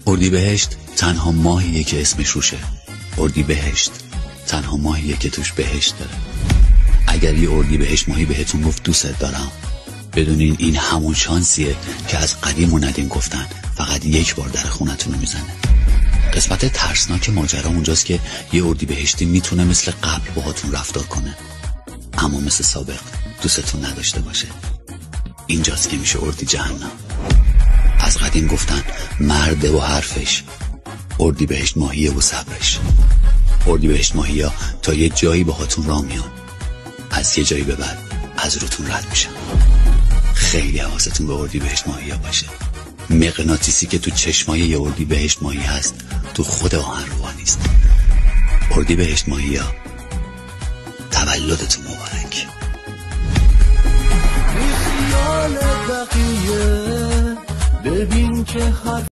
اردیبهشت تنها ماهیه که اسمش روشه. اردیبهشت تنها ماهیه که توش بهشت داره. اگر یه اردیبهشت ماهی بهتون گفت دوست دارم، بدونین این همون شانسیه که از قدیم و ندیم گفتن فقط یک بار در خونتون رو میزنه. قسمت ترسناک ماجرا اونجاست که یه اردیبهشتی میتونه مثل قبل باهاتون رفتار کنه، اما مثل سابق دوستتون نداشته باشه. اینجاست که میشه اردی جهنم. از قدیم گفتن مرده و حرفش، اردیبهشت ماهیه و صبرش. اردیبهشت ماهیا تا یه جایی باهاتون راه میان، از یه جایی به بعد از روتون رد میشن. خیلی حواستون به اردیبهشت ماهیا باشه. مغناطیسی که تو چشمای یه اردیبهشت ماهی هست تو خود آهنربا نیست. اردیبهشت ماهیا تولدتون مبارک. ببین که